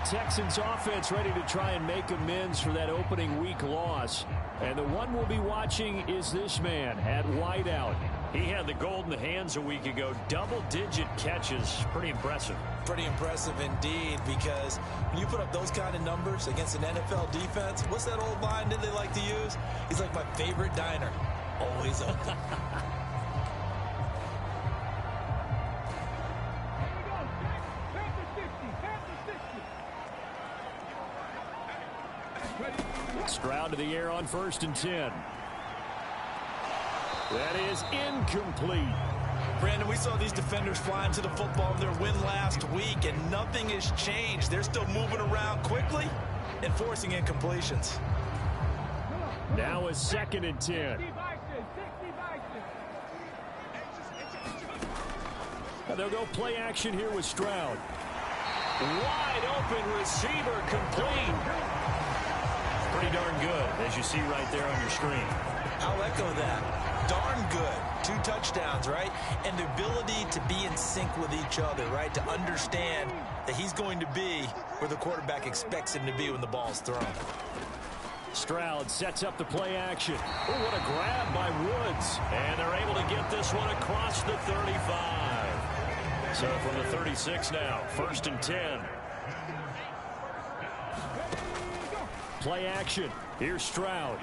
Texans offense ready to try and make amends for that opening week loss. And the one we'll be watching is this man at wideout. He had the gold in the hands a week ago. Double-digit catches. Pretty impressive. Pretty impressive indeed, because when you put up those kind of numbers against an NFL defense, what's that old line that they like to use? He's like my favorite diner. Always open. Stroud to the air on 1st and 10. That is incomplete. Brandon, we saw these defenders flying to the football in their win last week, and nothing has changed. They're still moving around quickly and forcing incompletions. Now a 2nd and 10. They'll go play action here with Stroud. Wide open receiver, complete. Pretty darn good, as you see right there on your screen. I'll echo that. Darn good. 2 touchdowns, right? And the ability to be in sync with each other, right? To understand that he's going to be where the quarterback expects him to be when the ball's thrown. Stroud sets up the play action. Oh, what a grab by Woods. And they're able to get this one across the 35. So from the 36 now, 1st and 10. Play action. Here's Stroud.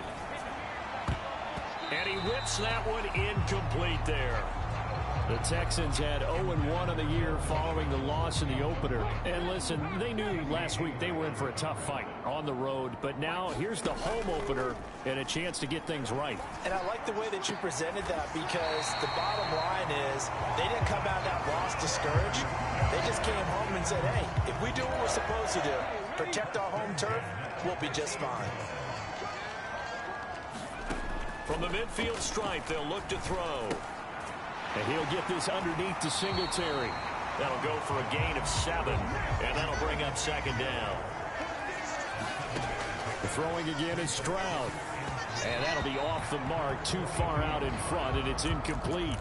And he whips that one incomplete there. The Texans had 0-1 on the year following the loss in the opener. And listen, they knew last week they were in for a tough fight on the road. But now here's the home opener and a chance to get things right. And I like the way that you presented that, because the bottom line is they didn't come out of that loss discouraged. They just came home and said, hey, if we do what we're supposed to do, protect our home turf, we'll be just fine. From the midfield stripe, they'll look to throw. And he'll get this underneath to Singletary. That'll go for a gain of 7, and that'll bring up 2nd down. Throwing again is Stroud. And that'll be off the mark, too far out in front, and it's incomplete.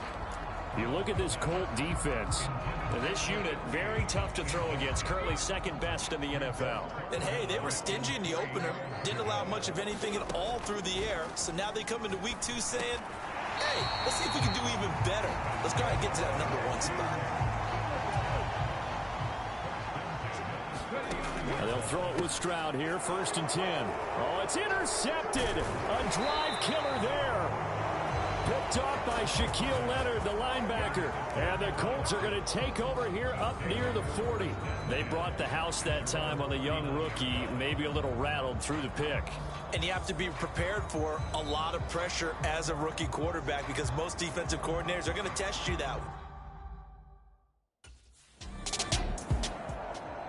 You look at this Colt defense. And this unit, very tough to throw against. Currently 2nd best in the NFL. And hey, they were stingy in the opener. Didn't allow much of anything at all through the air. So now they come into week 2 saying, hey, let's see if we can do even better. Let's try and get to that #1 spot. And they'll throw it with Stroud here, 1st and 10. Oh, it's intercepted. A drive killer there. Picked off by Shaquille Leonard, the linebacker. And the Colts are going to take over here up near the 40. They brought the house that time on the young rookie, maybe a little rattled through the pick. And you have to be prepared for a lot of pressure as a rookie quarterback, because most defensive coordinators are going to test you that way.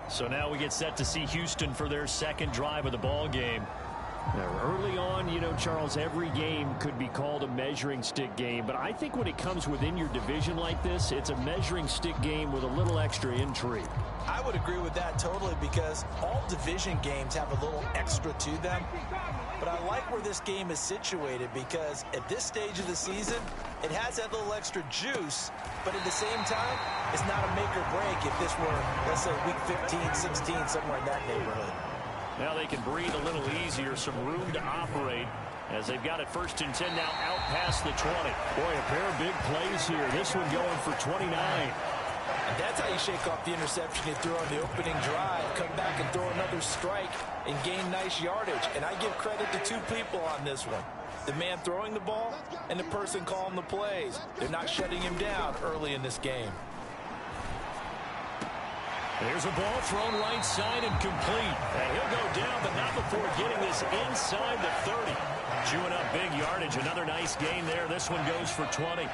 So now we get set to see Houston for their 2nd drive of the ball game. Now, early on, you know, Charles, every game could be called a measuring stick game. But I think when it comes within your division like this, it's a measuring stick game with a little extra intrigue. I would agree with that totally, because all division games have a little extra to them. But I like where this game is situated, because at this stage of the season, it has that little extra juice. But at the same time, it's not a make or break if this were, let's say, week 15, 16, somewhere in that neighborhood. Now they can breathe a little easier, some room to operate as they've got it 1st and 10 now out past the 20. Boy, a pair of big plays here. This one going for 29. And that's how you shake off the interception you threw on the opening drive. Come back and throw another strike and gain nice yardage. And I give credit to 2 people on this one. The man throwing the ball and the person calling the plays. They're not shutting him down early in this game. There's a ball thrown right side and complete. And he'll go down, but not before getting this inside the 30. Chewing up big yardage. Another nice gain there. This one goes for 20.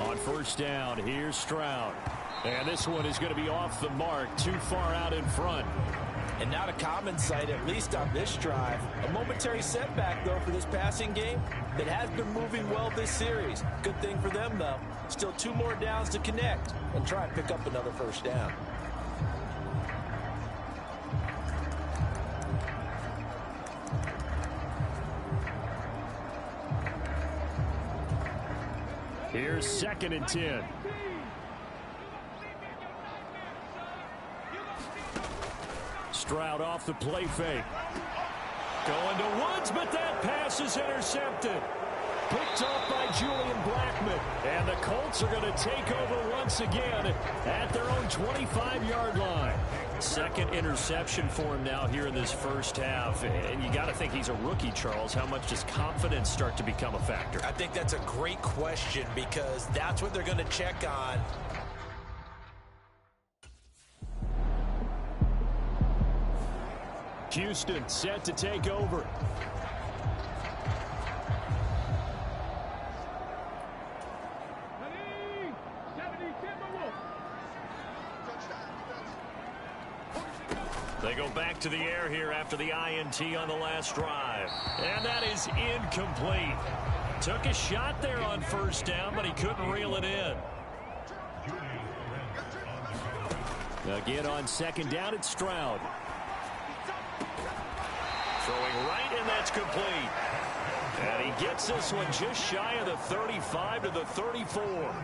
On 1st down, here's Stroud. And this one is going to be off the mark, too far out in front. And not a common sight, at least on this drive. A momentary setback, though, for this passing game that has been moving well this series. Good thing for them, though. Still 2 more downs to connect and try and pick up another 1st down. Here's 2nd and 10. Stroud off the play fake. Going to Woods, but that pass is intercepted. Picked off by Julian Blackmon. And the Colts are going to take over once again at their own 25-yard line. Second interception for him now here in this first half. And you got to think he's a rookie, Charles. How much does confidence start to become a factor? I think that's a great question because that's what they're going to check on. Houston set to take over. They go back to the air here after the INT on the last drive. And that is incomplete. Took a shot there on first down, but he couldn't reel it in. Again on second down, it's Stroud. Throwing right, and that's complete. And he gets this one just shy of the 35 to the 34.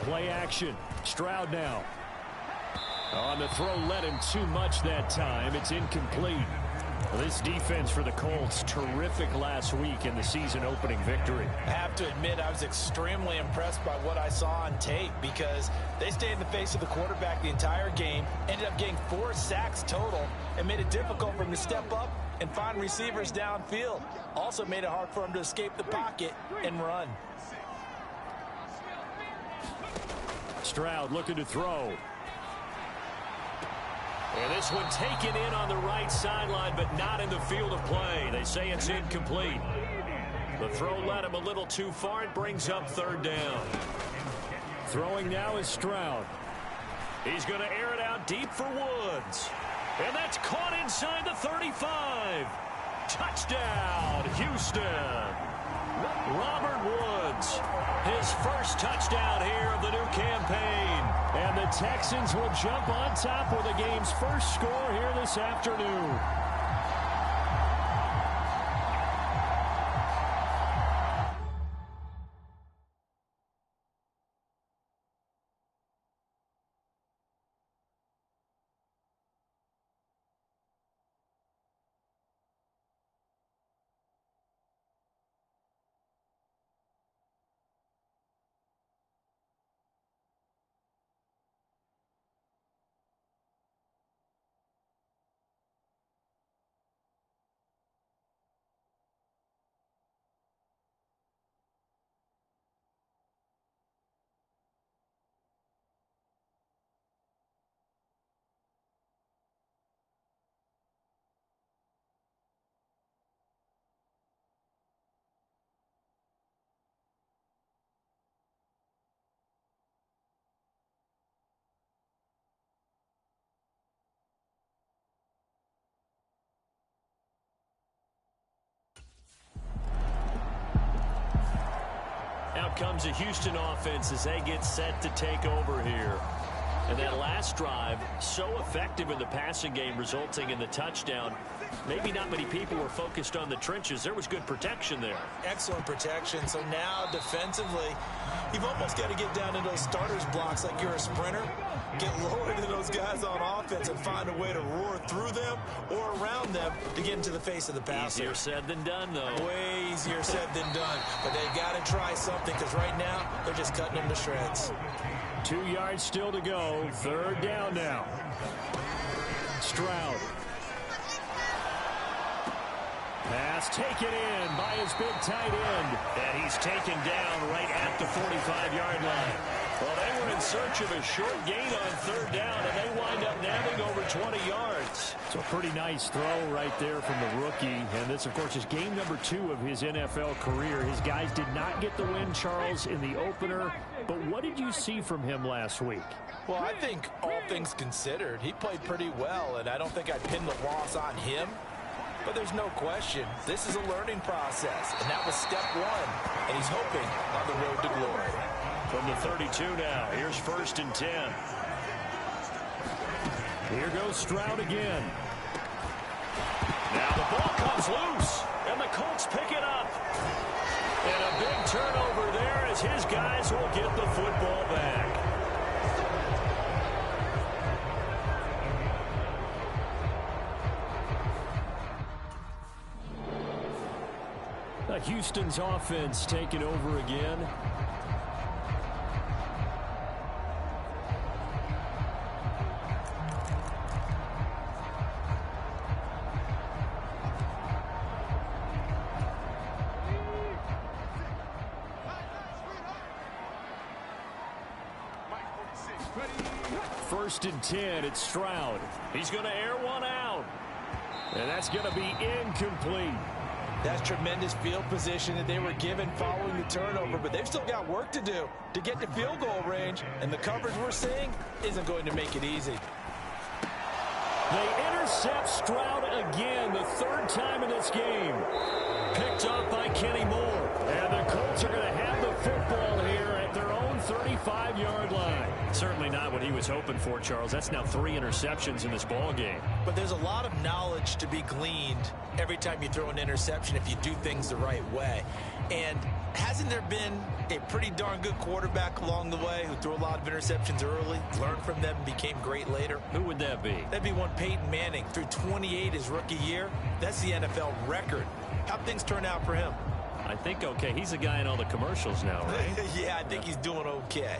Play action. Stroud now. On the throw, led him too much that time. It's incomplete. Well, this defense for the Colts, terrific last week in the season-opening victory. I have to admit, I was extremely impressed by what I saw on tape because they stayed in the face of the quarterback the entire game, ended up getting 4 sacks total, and made it difficult for him to step up and find receivers downfield. Also made it hard for him to escape the pocket and run. Stroud looking to throw. And this one taken in on the right sideline, but not in the field of play. They say it's incomplete. The throw led him a little too far. It brings up third down. Throwing now is Stroud. He's going to air it out deep for Woods. And that's caught inside the 35. Touchdown, Houston. Robert Woods, his first touchdown here of the new campaign. And the Texans will jump on top with the game's first score here this afternoon. Out comes the Houston offense as they get set to take over here. And that last drive, so effective in the passing game, resulting in the touchdown. Maybe not many people were focused on the trenches. There was good protection there. Excellent protection. So now defensively, you've almost got to get down into those starters blocks like you're a sprinter. Get lower than those guys on offense and find a way to roar through them or around them to get into the face of the passer. Easier said than done, though. Way easier said than done. But they've got to try something because right now they're just cutting them to shreds. 2 yards still to go. Third down now. Stroud. Pass taken in by his big tight end. And he's taken down right at the 45-yard line. Well, they were in search of a short gain on third down, and they wind up nabbing over 20 yards. So a pretty nice throw right there from the rookie. And this, of course, is game number 2 of his NFL career. His guys did not get the win, Charles, in the opener. But what did you see from him last week? Well, I think all things considered, he played pretty well, and I don't think I'd pin the loss on him. But there's no question, this is a learning process, and that was step 1, and he's hoping on the road to glory. From the 32 now, here's 1st and 10. Here goes Stroud again. Now the ball comes loose, and the Colts pick it up. And a big turnover there as his guys will get the football back. Houston's offense taking over again. First and 10, it's Stroud. He's going to air one out. And that's going to be incomplete. That's tremendous field position that they were given following the turnover, but they've still got work to do to get to field goal range, and the coverage we're seeing isn't going to make it easy. They intercept Stroud again, the third time in this game. Picked up by Kenny Moore, and the Colts are going to have the football here at their own 35-yard line. Certainly not what he was hoping for, Charles. That's now 3 interceptions in this ball game. But there's a lot of knowledge to be gleaned every time you throw an interception if you do things the right way. And hasn't there been a pretty darn good quarterback along the way who threw a lot of interceptions early, learned from them, and became great later? Who would that be? That'd be one Peyton Manning. Threw 28 his rookie year. That's the NFL record. How'd things turn out for him? I think okay. He's a guy in all the commercials now, right? Yeah, I think he's doing okay.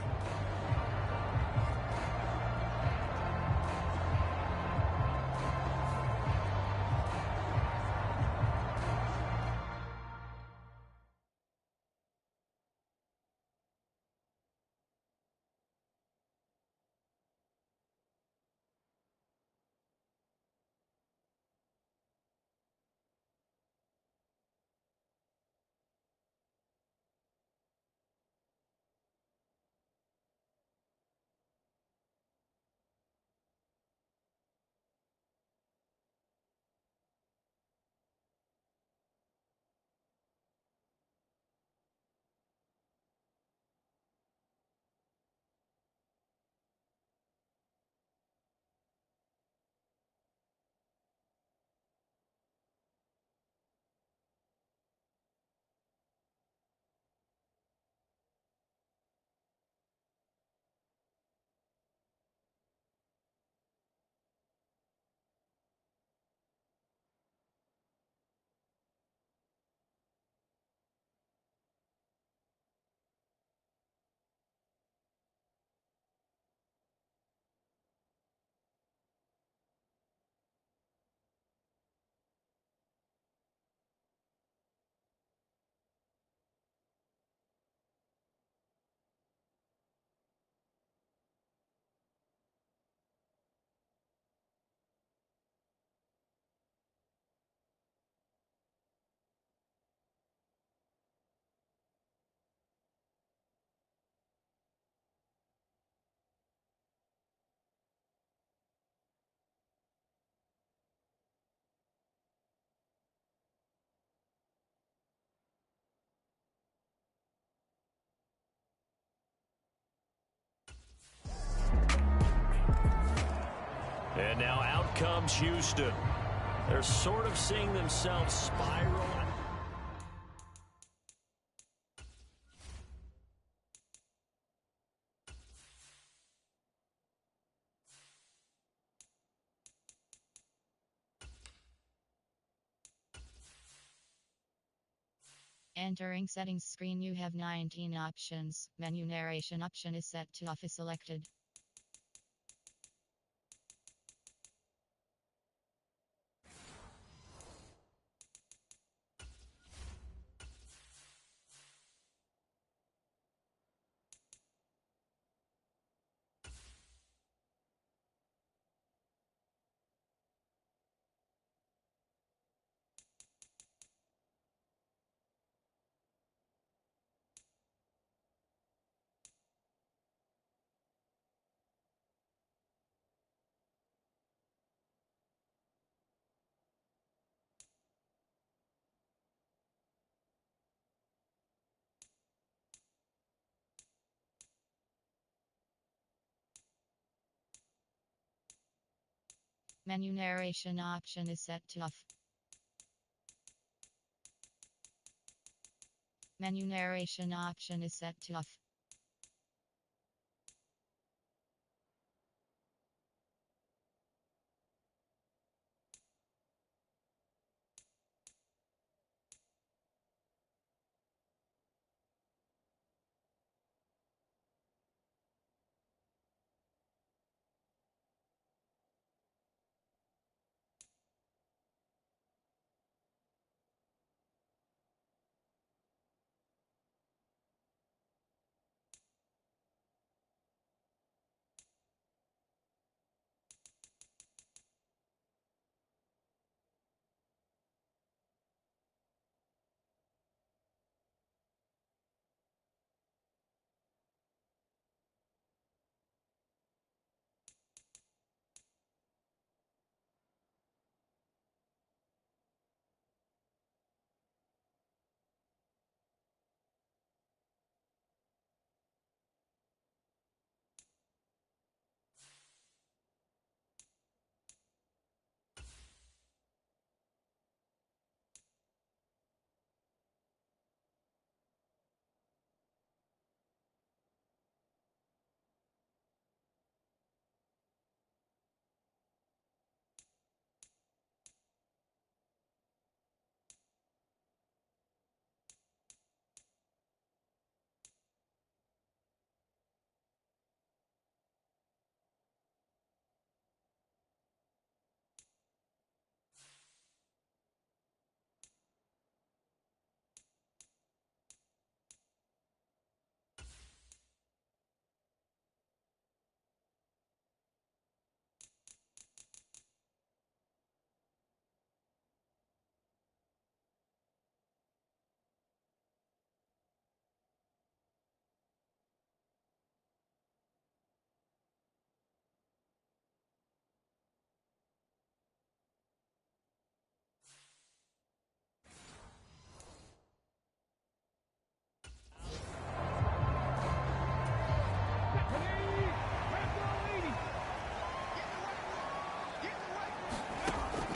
And now out comes Houston. They're sort of seeing themselves spiral. Entering settings screen, you have 19 options. Menu narration option is set to off is selected. Menu narration option is set to off. Menu narration option is set to off.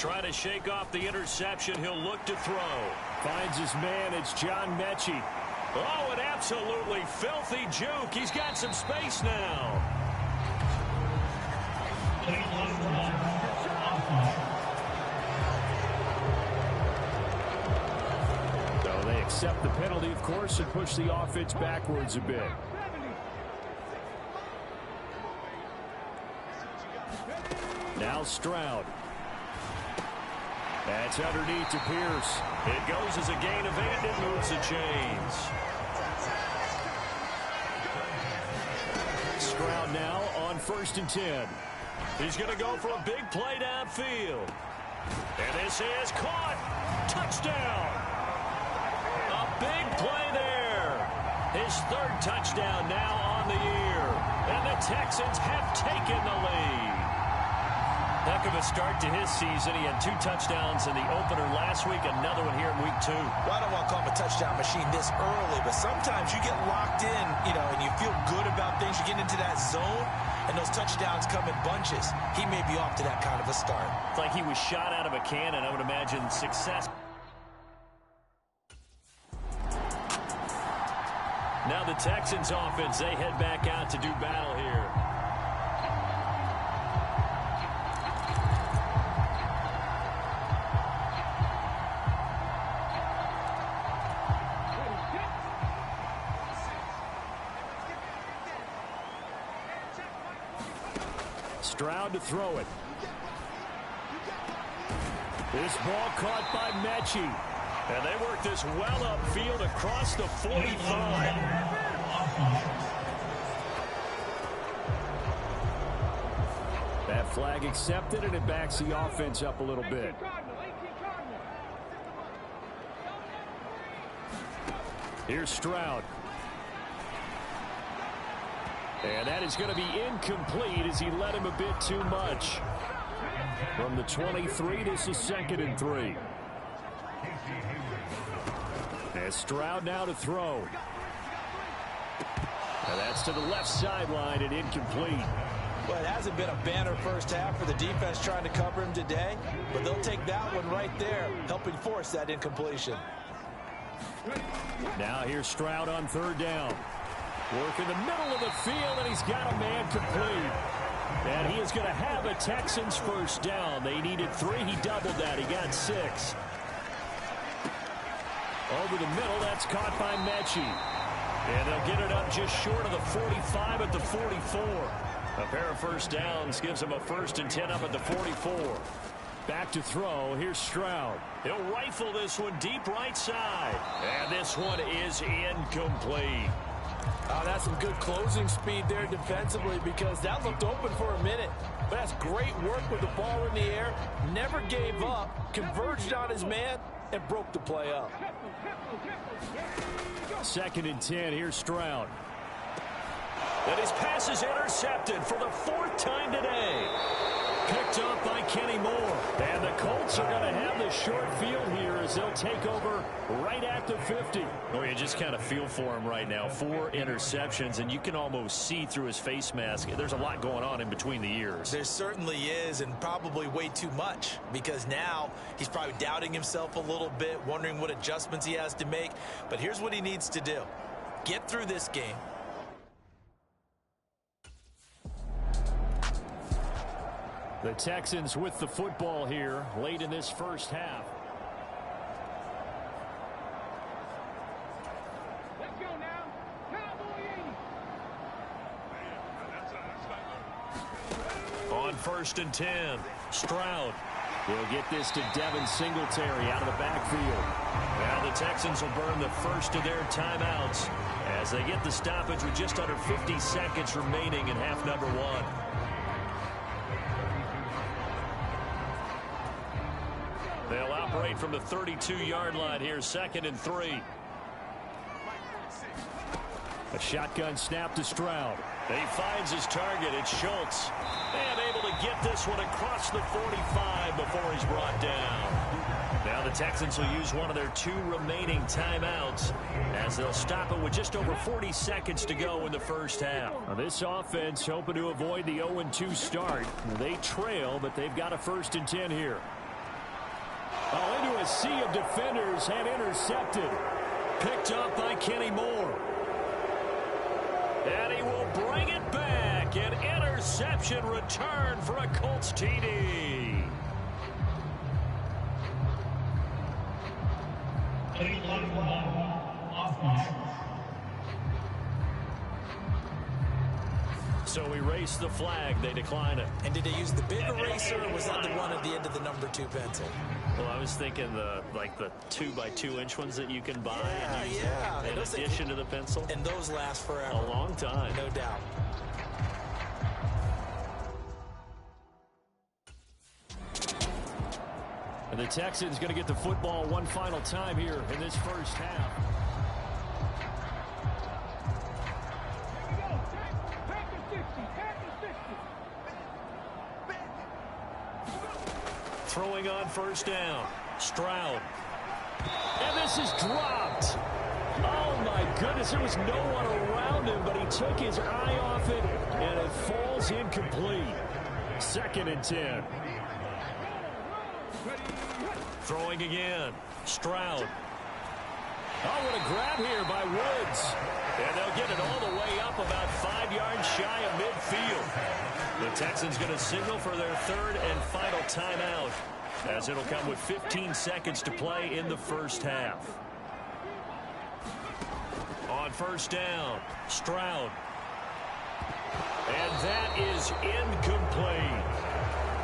Trying to shake off the interception. He'll look to throw. Finds his man. It's John Mechie. Oh, an absolutely filthy juke. He's got some space now. So they accept the penalty, of course, and push the offense backwards a bit. Now Stroud. That's underneath to Pierce. It goes as a gain of 8. It moves the chains. Stroud now on 1st and 10. He's going to go for a big play downfield. And this is caught. Touchdown. A big play there. His 3rd touchdown now on the year. And the Texans have taken the lead. Heck of a start to his season. He had 2 touchdowns in the opener last week, another one here in week 2. Well, I don't want to call him a touchdown machine this early, but sometimes you get locked in, and you feel good about things. You get into that zone, and those touchdowns come in bunches. He may be off to that kind of a start. It's like he was shot out of a cannon. I would imagine success. Now the Texans offense, they head back out to do battle here. Stroud to throw it. This ball caught by Mechie. And they work this well upfield across the 45. That flag accepted, and it backs the offense up a little bit. Here's Stroud. And that is going to be incomplete as he led him a bit too much. From the 23, this is 2nd and 3. And Stroud now to throw. And that's to the left sideline and incomplete. Well, it hasn't been a banner first half for the defense trying to cover him today, but they'll take that one right there, helping force that incompletion. Now here's Stroud on 3rd down. Work in the middle of the field, and he's got a man complete. And he is going to have a Texans 1st down. They needed 3. He doubled that. He got 6. Over the middle, that's caught by Mechie. And they'll get it up just short of the 45 at the 44. A pair of 1st downs gives him a 1st and 10 up at the 44. Back to throw. Here's Stroud. He'll rifle this one deep right side. And this one is incomplete. That's some good closing speed there defensively, because that looked open for a minute. But that's great work with the ball in the air. Never gave up, converged on his man, and broke the play up. 2nd and 10. Here's Stroud. And his pass is intercepted for the 4th time today. Picked up by Kenny Moore. And the Colts are going to have the short field here as they'll take over right at the 50. Oh, you just kind of feel for him right now. 4 interceptions, and you can almost see through his face mask. There's a lot going on in between the ears. There certainly is, and probably way too much, because now he's probably doubting himself a little bit, wondering what adjustments he has to make. But here's what he needs to do. Get through this game. The Texans with the football here late in this 1st half. Let's go now. Cowboys! On 1st and 10, Stroud will get this to Devin Singletary out of the backfield. Now the Texans will burn the first of their timeouts as they get the stoppage with just under 50 seconds remaining in half number 1. They'll operate from the 32-yard line here, 2nd and 3. A shotgun snap to Stroud. He finds his target. It's Schultz. And able to get this one across the 45 before he's brought down. Now the Texans will use one of their 2 remaining timeouts as they'll stop it with just over 40 seconds to go in the 1st half. Now this offense hoping to avoid the 0-2 start. They trail, but they've got a 1st and 10 here. a sea of defenders and intercepted. Picked up by Kenny Moore. And he will bring it back. An interception return for a Colts TD. So we race the flag. They decline it. And did they use the big eraser, or was that the one at the end of the number 2 pencil? Well, I was thinking the 2x2-inch ones that you can buy Yeah. in addition to the pencil. And those last forever. A long time. No doubt. And the Texans going to get the football one final time here in this first half. Throwing on first down. Stroud. And this is dropped. Oh, my goodness. There was no one around him, but he took his eye off it, and it falls incomplete. 2nd and 10. Throwing again. Stroud. Oh, what a grab here by Woods. And they'll get it all the way up about 5 yards shy of midfield. The Texans going to signal for their 3rd and final timeout, as it'll come with 15 seconds to play in the first half. On first down, Stroud. And that is incomplete.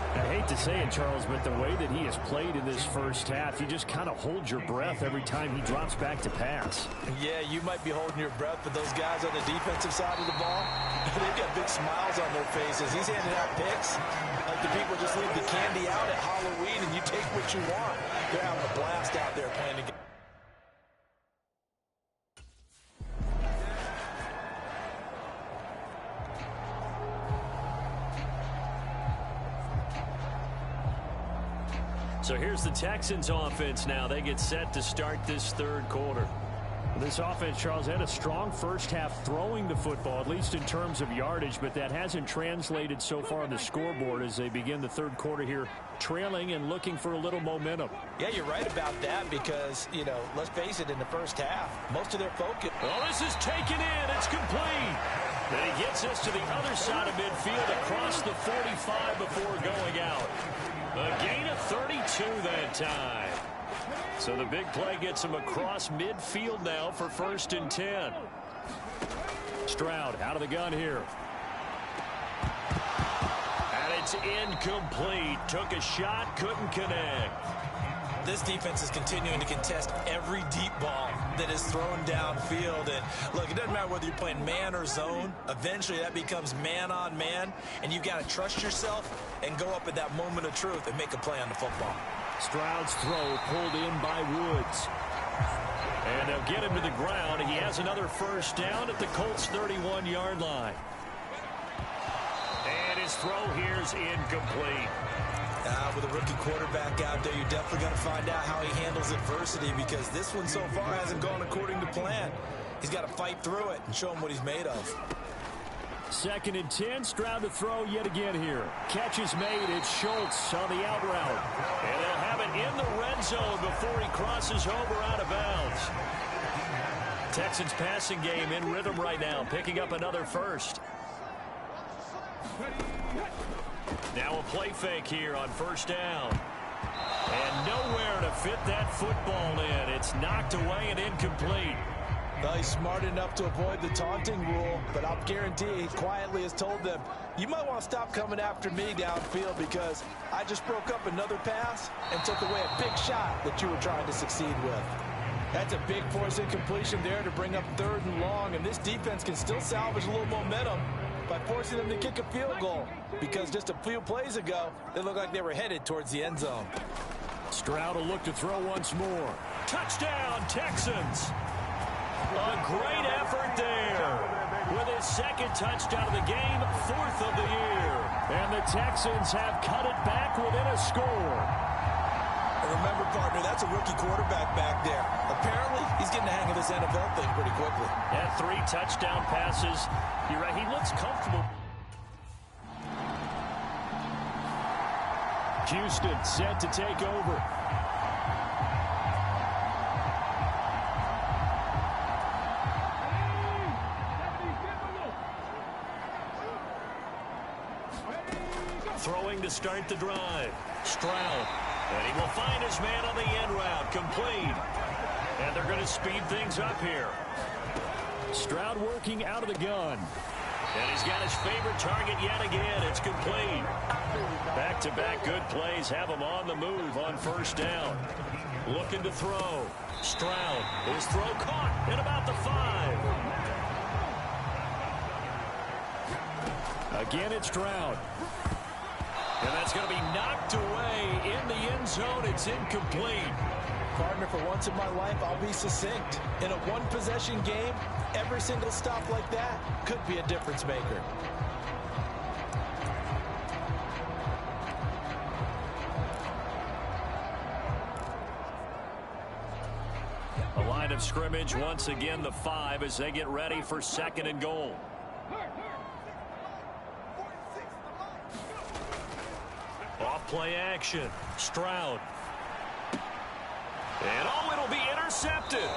I hate to say it, Charles, but the way that he has played in this first half, you just kind of hold your breath every time he drops back to pass. Yeah, you might be holding your breath, but those guys on the defensive side of the ball, they've got big smiles on their faces. He's handing out picks like the people just leave the candy out at Halloween and you take what you want. They're having a blast out there playing together. So here's the Texans offense now. They get set to start this 3rd quarter. This offense, Charles, had a strong first half throwing the football, at least in terms of yardage, but that hasn't translated so far on the scoreboard as they begin the 3rd quarter here, trailing and looking for a little momentum. Yeah, you're right about that because, let's face it, in the first half, most of their focus. Well, this is taken in. It's complete. And he gets us to the other side of midfield across the 45 before going out. A gain of 32 that time. So the big play gets him across midfield now for 1st and 10. Stroud out of the gun here. And it's incomplete. Took a shot, couldn't connect. This defense is continuing to contest every deep ball that is thrown downfield. And look, it doesn't matter whether you're playing man or zone. Eventually that becomes man on man. And you've got to trust yourself and go up at that moment of truth and make a play on the football. Stroud's throw pulled in by Woods. And they'll get him to the ground. He has another first down at the Colts' 31-yard line. And his throw here is incomplete. With a rookie quarterback out there, you're definitely going to find out how he handles adversity because this one so far hasn't gone according to plan. He's got to fight through it and show him what he's made of. 2nd and 10, Stroud to throw yet again here. Catch is made. It's Schultz on the out route. And they'll have it in the red zone before he crosses over out of bounds. Texans passing game in rhythm right now, picking up another first. Now a play fake here on first down. And nowhere to fit that football in. It's knocked away and incomplete. Well, he's smart enough to avoid the taunting rule, but I'll guarantee he quietly has told them, you might want to stop coming after me downfield because I just broke up another pass and took away a big shot that you were trying to succeed with. That's a big force incompletion there to bring up 3rd and long, and this defense can still salvage a little momentum by forcing them to kick a field goal because just a few plays ago, they looked like they were headed towards the end zone. Stroud will look to throw once more. Touchdown, Texans! A great effort there. With his 2nd touchdown of the game, 4th of the year. And the Texans have cut it back within a score. And remember, partner, that's a rookie quarterback back there. Apparently, he's getting the hang of this NFL thing pretty quickly. Yeah, 3 touchdown passes. You're right, he looks comfortable. Houston set to take over. Throwing to start the drive. Stroud. And he will find his man on the end route. Complete. And they're going to speed things up here. Stroud working out of the gun. And he's got his favorite target yet again. It's complete. Back-to-back good plays have him on the move on first down. Looking to throw. Stroud. His throw caught at about the 5. Again, it's Stroud. And that's going to be knocked away in the end zone. It's incomplete. Partner, for once in my life, I'll be succinct. In a one-possession game, every single stop like that could be a difference maker. A line of scrimmage, once again the 5 as they get ready for 2nd and goal. Off play action. Stroud. And it'll be intercepted.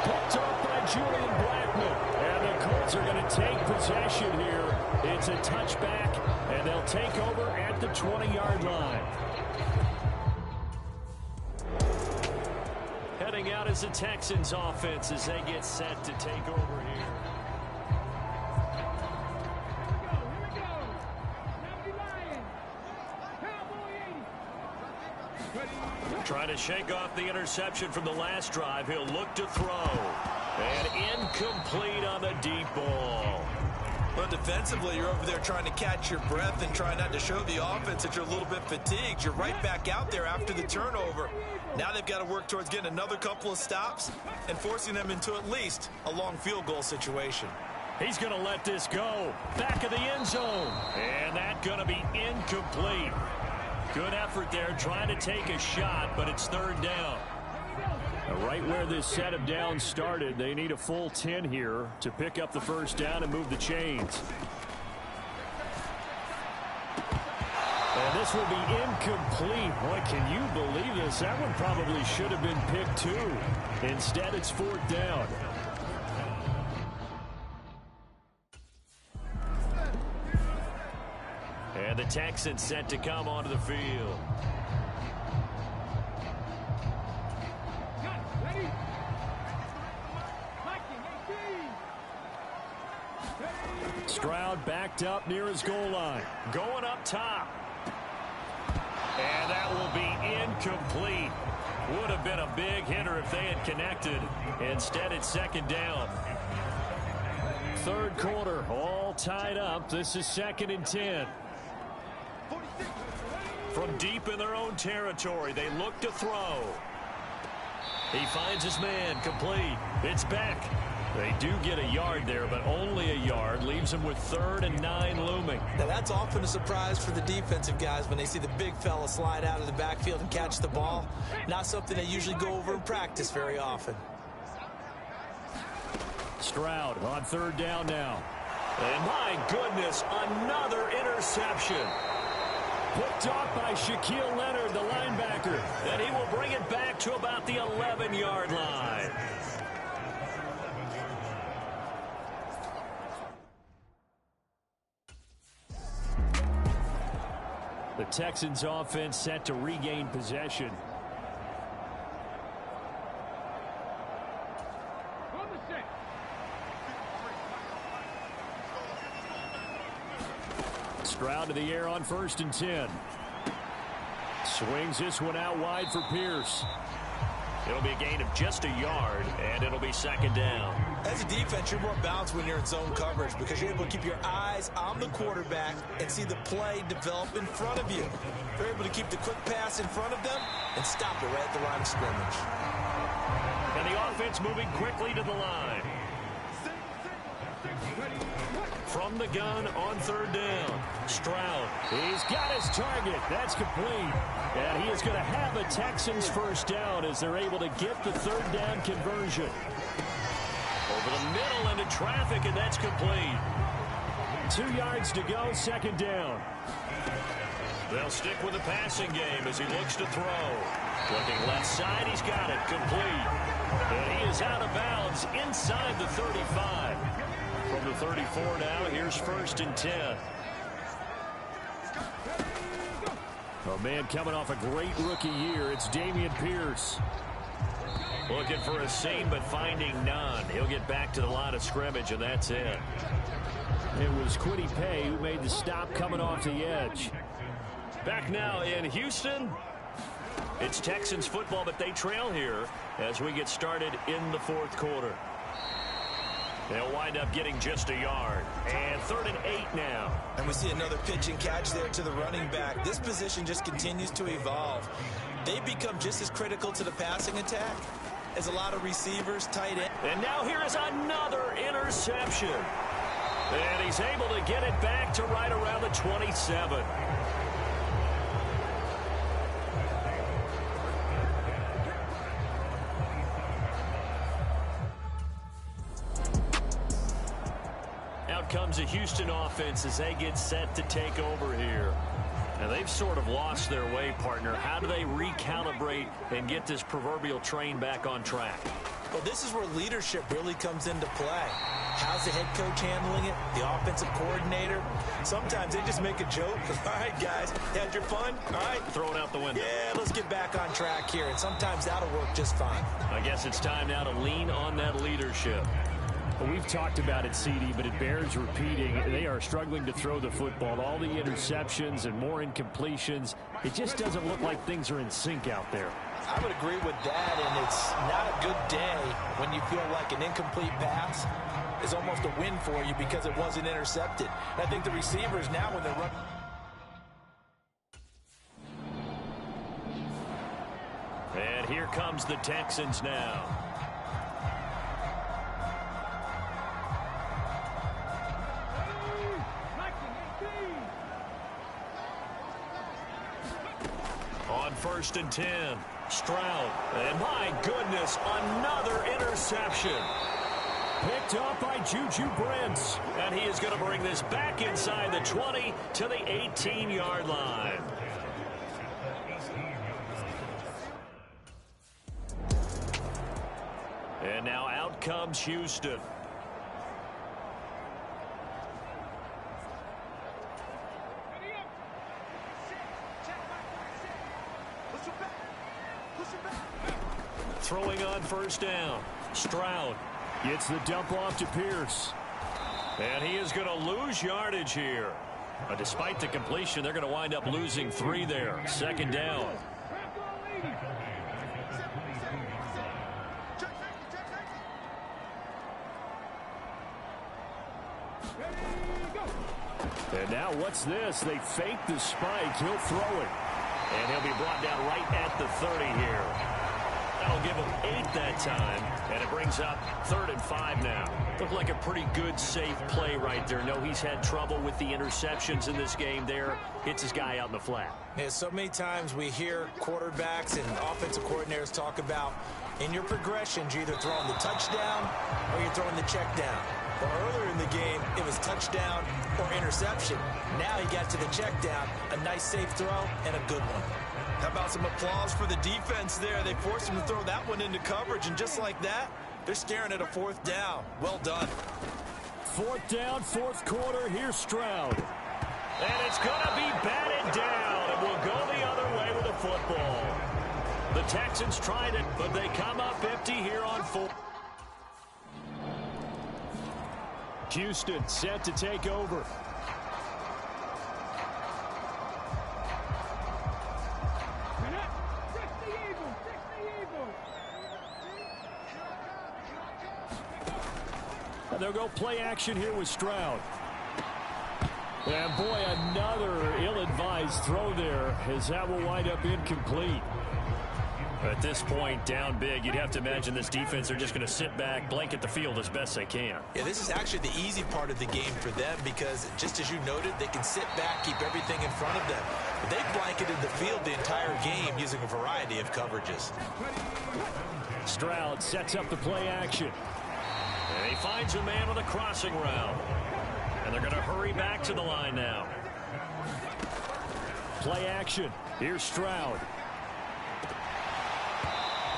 Picked up by Julian Blackman. And the Colts are going to take possession here. It's a touchback, and they'll take over at the 20-yard line. Heading out as the Texans offense as they get set to take over here. Trying to shake off the interception from the last drive. He'll look to throw. And incomplete on the deep ball. Well, defensively, you're over there trying to catch your breath and try not to show the offense that you're a little bit fatigued. You're right back out there after the turnover. Now they've got to work towards getting another couple of stops and forcing them into at least a long field goal situation. He's going to let this go. Back of the end zone. And that's going to be incomplete. Good effort there trying to take a shot, but it's 3rd down. Right where this set of downs started, they need a full 10 here to pick up the first down and move the chains. And this will be incomplete. Boy, can you believe this? That one probably should have been picked too. Instead, it's 4th down. And the Texans set to come onto the field. Stroud backed up near his goal line. Going up top. And that will be incomplete. Would have been a big hitter if they had connected. Instead, it's 2nd down. 3rd quarter, all tied up. This is 2nd and 10. From deep in their own territory, they look to throw. He finds his man, complete. It's Beck. They do get a yard there, but only a yard. Leaves them with 3rd and 9 looming. Now, that's often a surprise for the defensive guys when they see the big fella slide out of the backfield and catch the ball. Not something they usually go over in practice very often. Stroud on 3rd down now. And my goodness, another interception. Picked off by Shaquille Leonard, the linebacker. And he will bring it back to about the 11-yard line. The Texans offense set to regain possession. Stroud to the air on 1st and 10. Swings this one out wide for Pierce. It'll be a gain of just a yard, and it'll be 2nd down. As a defense, you're more balanced when you're in zone coverage because you're able to keep your eyes on the quarterback and see the play develop in front of you. You're able to keep the quick pass in front of them and stop it right at the line of scrimmage. And the offense moving quickly to the line. From the gun on 3rd down. Stroud. He's got his target. That's complete. And he is going to have a Texans first down as they're able to get the 3rd down conversion. Over the middle into traffic, and that's complete. 2 yards to go, 2nd down. They'll stick with the passing game as he looks to throw. Looking left side, he's got it. Complete. And he is out of bounds inside the 35. From the 34 now, here's 1st and 10. A man coming off a great rookie year. It's Dameon Pierce. Looking for a seam, but finding none. He'll get back to the line of scrimmage, and that's it. It was Kwity Paye who made the stop coming off the edge. Back now in Houston. It's Texans football, but they trail here as we get started in the fourth quarter. They'll wind up getting just a yard. And 3rd and 8 now. And we see another pitch and catch there to the running back. This position just continues to evolve. They become just as critical to the passing attack as a lot of receivers, tight end. And now here is another interception. And he's able to get it back to right around the 27. Out comes a Houston offense as they get set to take over here. And they've sort of lost their way, partner. How do they recalibrate and get this proverbial train back on track? Well, this is where leadership really comes into play. How's the head coach handling it? The offensive coordinator? Sometimes they just make a joke. All right, guys, had your fun? All right. Throw it out the window. Yeah, let's get back on track here. And sometimes that'll work just fine. I guess it's time now to lean on that leadership. Well, we've talked about it, CD, but it bears repeating. They are struggling to throw the football. All the interceptions and more incompletions. It just doesn't look like things are in sync out there. I would agree with that, and it's not a good day when you feel like an incomplete pass is almost a win for you because it wasn't intercepted. And I think the receivers now when they're running. And here comes the Texans now. On 1st and 10, Stroud. And my goodness, another interception. Picked up by Juju Brents. And he is going to bring this back inside the 20 to the 18-yard line. And now out comes Houston. Throwing on 1st down. Stroud gets the dump off to Pierce. And he is going to lose yardage here. Despite the completion, they're going to wind up losing 3 there. 2nd down. And now what's this? They fake the spike. He'll throw it. And he'll be brought down right at the 30 here. That'll give him 8 that time, and it brings up 3rd and 5 now. Looked like a pretty good, safe play right there. No, he's had trouble with the interceptions in this game there. Hits his guy out in the flat. Yeah, so many times we hear quarterbacks and offensive coordinators talk about in your progressions, you're either throwing the touchdown or you're throwing the check down. Well, earlier in the game, it was touchdown or interception. Now he got to the check down, a nice safe throw, and a good one. How about some applause for the defense there? They forced him to throw that one into coverage, and just like that, they're staring at a 4th down. Well done. 4th down, 4th quarter. Here's Stroud. And it's going to be batted down, and we'll go the other way with the football. The Texans tried it, but they come up empty here on 4th. Houston set to take over. They'll go play action here with Stroud. And boy, another ill-advised throw there as that will wind up incomplete. At this point, down big, you'd have to imagine this defense are just going to sit back, blanket the field as best they can. Yeah, this is actually the easy part of the game for them because, just as you noted, they can sit back, keep everything in front of them. But they've blanketed the field the entire game using a variety of coverages. Stroud sets up the play action. And he finds a man with a crossing route. And they're going to hurry back to the line now. Play action. Here's Stroud.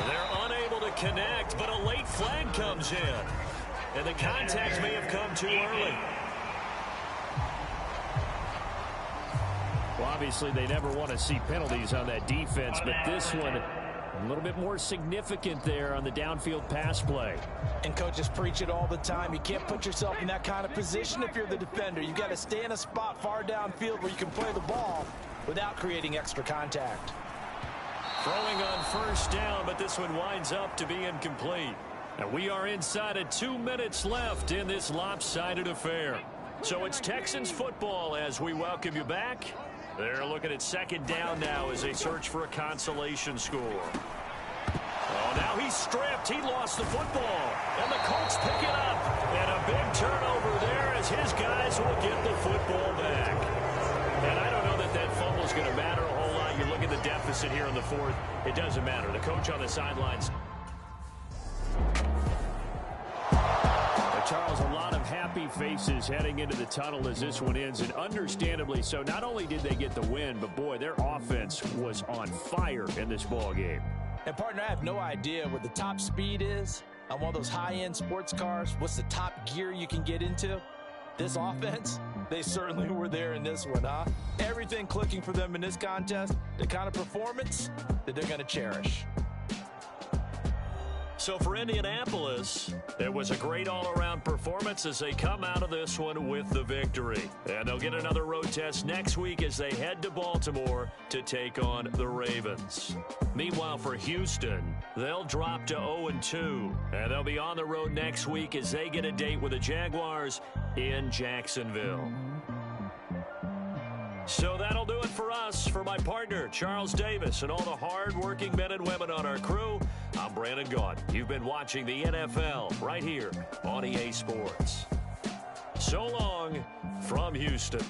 They're unable to connect, but a late flag comes in. And the contact may have come too early. Well, obviously they never want to see penalties on that defense, but this one a little bit more significant there on the downfield pass play. And coaches preach it all the time. You can't put yourself in that kind of position if you're the defender. You've got to stay in a spot far downfield where you can play the ball without creating extra contact. Throwing on first down, but this one winds up to be incomplete. And we are inside of 2 minutes left in this lopsided affair. So it's Texans football as we welcome you back. They're looking at second down now as they search for a consolation score. Oh, now he's stripped. He lost the football. And the Colts pick it up. And a big turnover there as his guys will get the football back. And I don't know that that fumble is going to matter a whole lot. You look at the deficit here in the fourth. It doesn't matter. The coach on the sidelines. Charles, a lot of happy faces heading into the tunnel as this one ends, and understandably so. Not only did they get the win, but boy, their offense was on fire in this ball game. And partner, I have no idea what the top speed is on one of those high-end sports cars. What's the top gear you can get into? This offense, they certainly were there in this one, huh? Everything clicking for them in this contest, the kind of performance that they're going to cherish. So for Indianapolis, it was a great all-around performance as they come out of this one with the victory. And they'll get another road test next week as they head to Baltimore to take on the Ravens. Meanwhile, for Houston, they'll drop to 0-2. And they'll be on the road next week as they get a date with the Jaguars in Jacksonville. So that'll do it for us. For my partner, Charles Davis, and all the hard-working men and women on our crew, I'm Brandon Gaudin. You've been watching the NFL right here on EA Sports. So long from Houston.